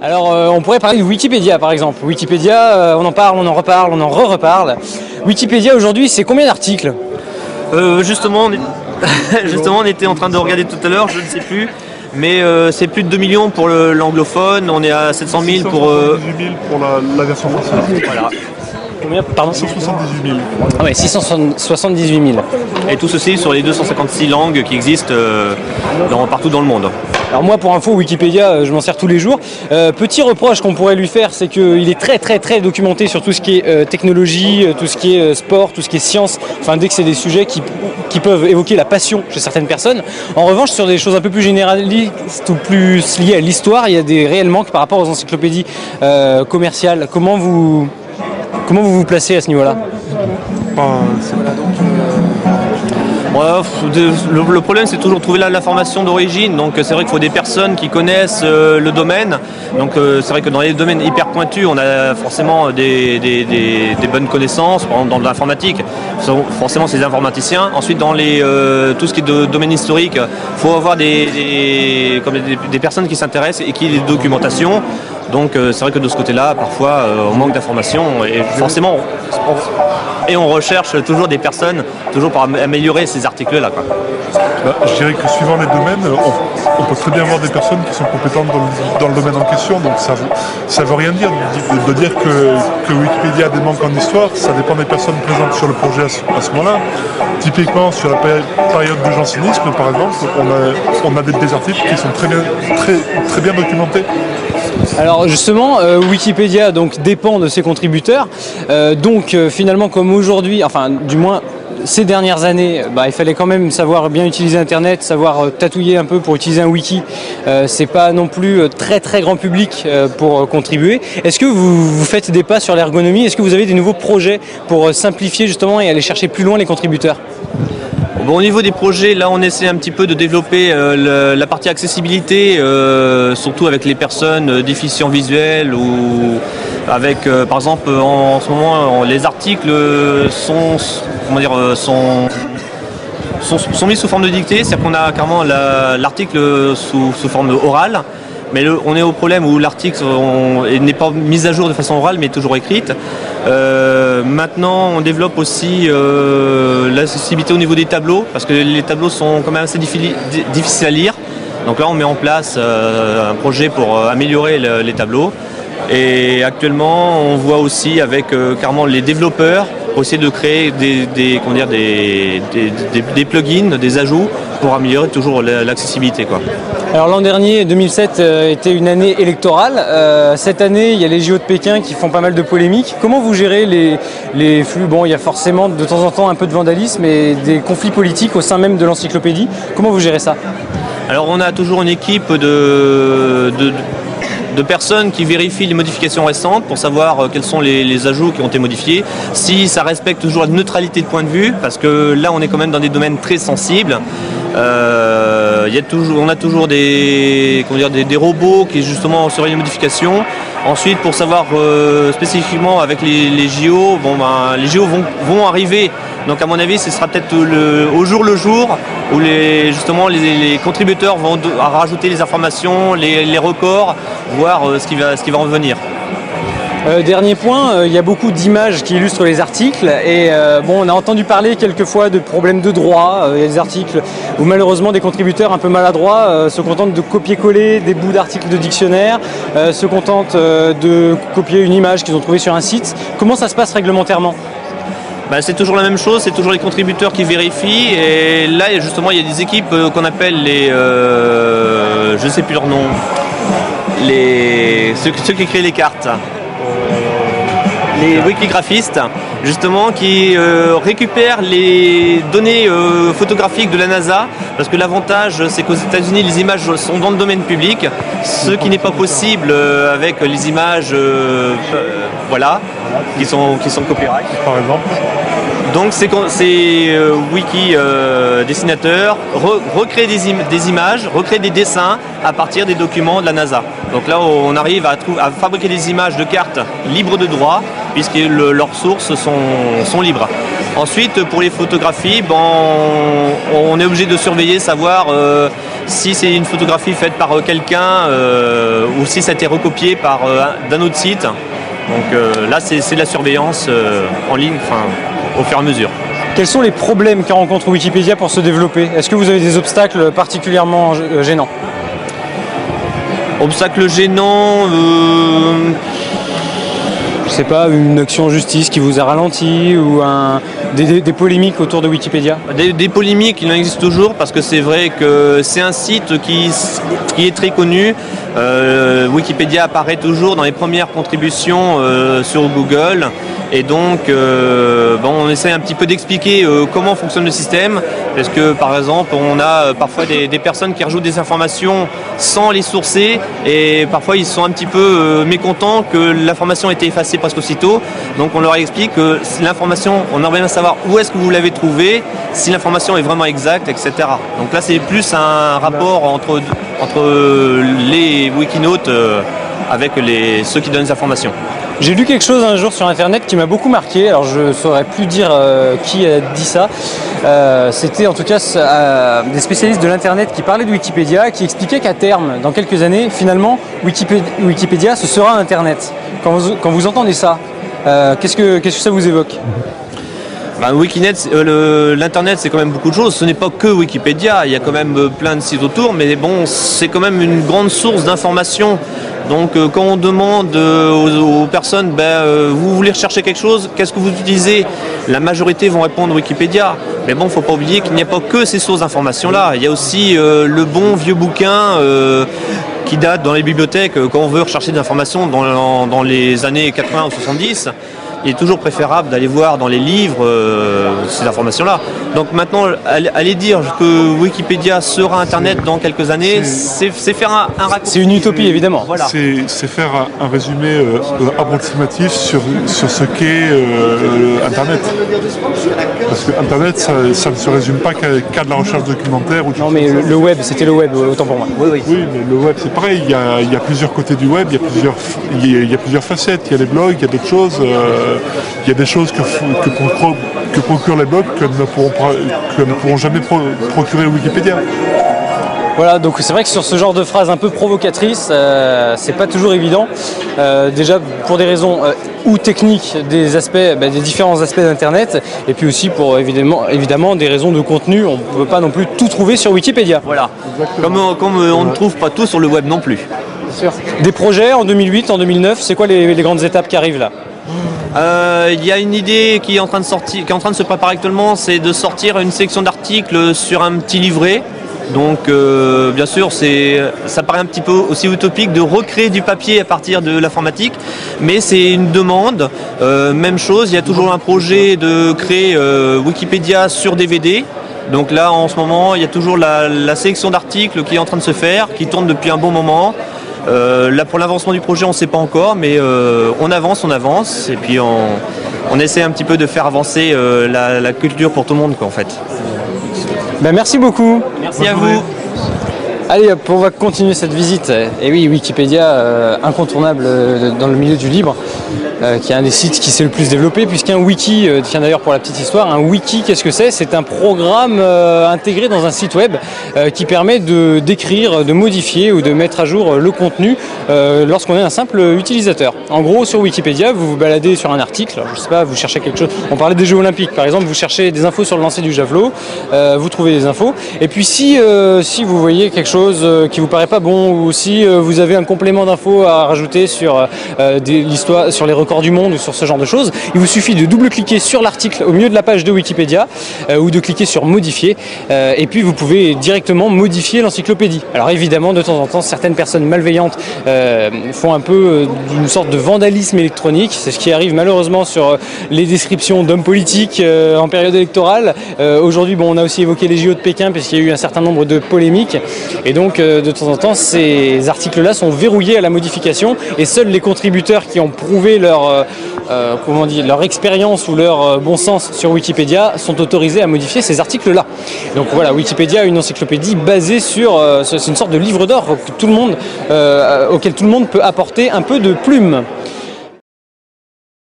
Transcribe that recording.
Alors, on pourrait parler de Wikipédia, par exemple. Wikipédia, on en parle, on en reparle, on en re-reparle. Wikipédia, aujourd'hui, c'est combien d'articles? Justement, on était en train de regarder tout à l'heure, je ne sais plus. Mais c'est plus de 2 millions pour l'anglophone, on est à 700 000 pour... 678 000 pour la version française. Voilà. Combien? Pardon? 678 000. Ah ouais, 678 000. Et tout ceci sur les 256 langues qui existent partout dans le monde. Alors moi, pour info, Wikipédia, je m'en sers tous les jours. Petit reproche qu'on pourrait lui faire, c'est qu'il est très documenté sur tout ce qui est technologie, tout ce qui est sport, tout ce qui est science. Enfin, dès que c'est des sujets qui peuvent évoquer la passion chez certaines personnes. En revanche, sur des choses un peu plus généralistes ou plus liées à l'histoire, il y a des réels manques par rapport aux encyclopédies commerciales. Comment vous placez à ce niveau-là? Le problème, c'est toujours trouver l'information d'origine. Donc c'est vrai qu'il faut des personnes qui connaissent le domaine. Donc c'est vrai que dans les domaines hyper pointus, on a forcément des bonnes connaissances. Par exemple, dans l'informatique, forcément c'est des informaticiens. Ensuite, dans tout ce qui est de domaine historique, il faut avoir des personnes qui s'intéressent et qui aient des documentations. Donc c'est vrai que de ce côté-là, parfois, on manque d'informations et forcément, on recherche toujours des personnes, toujours pour améliorer ces articles-là. Je dirais que suivant les domaines, on peut très bien avoir des personnes qui sont compétentes dans le domaine en question, donc ça veut rien dire de dire que Wikipédia a des manques en histoire. Ça dépend des personnes présentes sur le projet à ce moment-là. Typiquement, sur la période du jansénisme, par exemple, on a des articles qui sont très bien documentés. Alors justement, Wikipédia donc dépend de ses contributeurs. Finalement, comme aujourd'hui, enfin du moins ces dernières années, il fallait quand même savoir bien utiliser Internet, savoir tatouiller un peu pour utiliser un wiki. C'est pas non plus très grand public pour contribuer. Est-ce que vous faites des pas sur l'ergonomie? Est-ce que vous avez des nouveaux projets pour simplifier justement et aller chercher plus loin les contributeurs? Bon, au niveau des projets, là on essaie un petit peu de développer la partie accessibilité, surtout avec les personnes déficients visuels ou avec, par exemple, en ce moment, les articles sont mis sous forme de dictée, c'est-à-dire qu'on a carrément l'article sous forme orale. Mais on est au problème où l'article n'est pas mis à jour de façon orale mais toujours écrite. Maintenant on développe aussi l'accessibilité au niveau des tableaux parce que les tableaux sont quand même assez difficiles à lire. Donc là on met en place un projet pour améliorer les tableaux. Et actuellement on voit aussi avec carrément les développeurs pour essayer de créer des plugins, des ajouts pour améliorer toujours l'accessibilité. Alors l'an dernier, 2007, était une année électorale. Cette année, il y a les JO de Pékin qui font pas mal de polémiques. Comment vous gérez les flux? Bon, il y a forcément de temps en temps un peu de vandalisme et des conflits politiques au sein même de l'encyclopédie. Comment vous gérez ça? Alors on a toujours une équipe de personnes qui vérifient les modifications récentes pour savoir quels sont les ajouts qui ont été modifiés, si ça respecte toujours la neutralité de point de vue, parce que là on est quand même dans des domaines très sensibles. On a toujours des robots qui justement surveillent les modifications. Ensuite, pour savoir spécifiquement avec les JO, les JO vont arriver. Donc à mon avis, ce sera peut-être au jour le jour où les contributeurs vont rajouter les informations, les records, voir ce qui va en venir. Dernier point, il y a beaucoup d'images qui illustrent les articles et on a entendu parler quelquefois de problèmes de droit. Il y a des articles où malheureusement des contributeurs un peu maladroits se contentent de copier-coller des bouts d'articles de dictionnaire, se contentent de copier une image qu'ils ont trouvée sur un site. Comment ça se passe réglementairement? C'est toujours la même chose, c'est toujours les contributeurs qui vérifient et là justement il y a des équipes qu'on appelle je ne sais plus leur nom, ceux qui créent les cartes. Les wikigraphistes, justement, qui récupèrent les données photographiques de la NASA, parce que l'avantage, c'est qu'aux États-Unis, les images sont dans le domaine public, ce qui n'est pas possible avec les images, qui sont copyright. Par exemple. Donc c'est wiki dessinateur, recréer des images, recréer des dessins à partir des documents de la NASA. Donc là on arrive à fabriquer des images de cartes libres de droit puisque leurs sources sont libres. Ensuite, pour les photographies, on est obligé de surveiller, savoir si c'est une photographie faite par quelqu'un ou si ça a été recopié d'un autre site. Donc là, c'est de la surveillance en ligne, au fur et à mesure. Quels sont les problèmes qu'a rencontre Wikipédia pour se développer? Est-ce que vous avez des obstacles particulièrement gênants? Obstacles gênants, je sais pas, une action en justice qui vous a ralenti ou des polémiques autour de Wikipédia? Des polémiques, il en existe toujours parce que c'est vrai que c'est un site qui est très connu. Wikipédia apparaît toujours dans les premières contributions sur Google. Et donc, on essaie un petit peu d'expliquer comment fonctionne le système. Parce que, par exemple, on a parfois des personnes qui rajoutent des informations sans les sourcer. Et parfois, ils sont un petit peu mécontents que l'information ait été effacée presque aussitôt. Donc, on leur explique que l'information, on aimerait bien savoir où est-ce que vous l'avez trouvée, si l'information est vraiment exacte, etc. Donc là, c'est plus un rapport entre les wikinautes avec ceux qui donnent les informations. J'ai lu quelque chose un jour sur internet qui m'a beaucoup marqué, alors je ne saurais plus dire qui a dit ça. C'était en tout cas des spécialistes de l'internet qui parlaient de Wikipédia, qui expliquaient qu'à terme, dans quelques années, finalement, Wikipédia ce sera internet. Quand vous entendez ça, qu'est-ce que ça vous évoque? L'internet c'est quand même beaucoup de choses, ce n'est pas que Wikipédia, il y a quand même plein de sites autour, mais bon, c'est quand même une grande source d'informations. Donc quand on demande aux personnes, vous voulez rechercher quelque chose, qu'est-ce que vous utilisez? La majorité vont répondre Wikipédia. Mais bon, il ne faut pas oublier qu'il n'y a pas que ces sources d'informations-là. Il y a aussi le bon vieux bouquin qui date dans les bibliothèques quand on veut rechercher des informations dans les années 80 ou 70. Il est toujours préférable d'aller voir dans les livres ces informations-là. Donc maintenant, aller dire que Wikipédia sera Internet dans quelques années, c'est faire un raccourci. C'est une utopie, évidemment. Voilà. C'est faire un résumé approximatif sur ce qu'est Internet. Parce que Internet, ça ne se résume pas qu'à de la recherche documentaire. Non, mais le web, c'était le web, autant pour moi. Oui, mais le web, c'est pareil. Il y a plusieurs côtés du web, il y a plusieurs facettes. Il y a les blogs, il y a d'autres choses. Il y a des choses que procurent les blogs que ne pourront jamais procurer Wikipédia. Voilà, donc c'est vrai que sur ce genre de phrase un peu provocatrice, c'est pas toujours évident. Déjà pour des raisons ou techniques des différents aspects d'Internet, et puis aussi pour évidemment des raisons de contenu. On ne peut pas non plus tout trouver sur Wikipédia. Voilà. Comme on ne trouve pas tout sur le web non plus. Bien sûr. Des projets en 2008, en 2009, c'est quoi les grandes étapes qui arrivent là? Il y a une idée qui est en train de se préparer actuellement, c'est de sortir une sélection d'articles sur un petit livret. Donc bien sûr, ça paraît un petit peu aussi utopique de recréer du papier à partir de l'informatique, mais c'est une demande. Même chose, il y a toujours un projet de créer Wikipédia sur DVD. Donc là, en ce moment, il y a toujours la sélection d'articles qui est en train de se faire, qui tourne depuis un bon moment. Là, pour l'avancement du projet, on ne sait pas encore, mais on avance, et puis on essaie un petit peu de faire avancer la culture pour tout le monde, quoi, en fait. Merci beaucoup. Merci à vous. Allez, on va continuer cette visite. Et oui, Wikipédia, incontournable dans le milieu du libre, qui est un des sites qui s'est le plus développé, puisqu'un wiki, tiens d'ailleurs pour la petite histoire, un wiki, qu'est-ce que c'est? C'est un programme intégré dans un site web qui permet d'écrire, de modifier ou de mettre à jour le contenu lorsqu'on est un simple utilisateur. En gros, sur Wikipédia, vous vous baladez sur un article, alors, je sais pas, vous cherchez quelque chose, on parlait des Jeux Olympiques par exemple, vous cherchez des infos sur le lancer du javelot, vous trouvez des infos, et puis si vous voyez quelque chose qui vous paraît pas bon, ou si vous avez un complément d'infos à rajouter sur l'histoire, sur les records du monde ou sur ce genre de choses, il vous suffit de double-cliquer sur l'article au milieu de la page de Wikipédia ou de cliquer sur modifier et puis vous pouvez directement modifier l'encyclopédie. Alors évidemment, de temps en temps, certaines personnes malveillantes font un peu d'une sorte de vandalisme électronique. C'est ce qui arrive malheureusement sur les descriptions d'hommes politiques en période électorale. Aujourd'hui, on a aussi évoqué les JO de Pékin puisqu'il y a eu un certain nombre de polémiques. Et donc, de temps en temps, ces articles-là sont verrouillés à la modification et seuls les contributeurs qui ont prouvé leur expérience ou leur bon sens sur Wikipédia sont autorisés à modifier ces articles-là. Donc voilà, Wikipédia a une encyclopédie basée c'est une sorte de livre d'or auquel tout le monde peut apporter un peu de plume.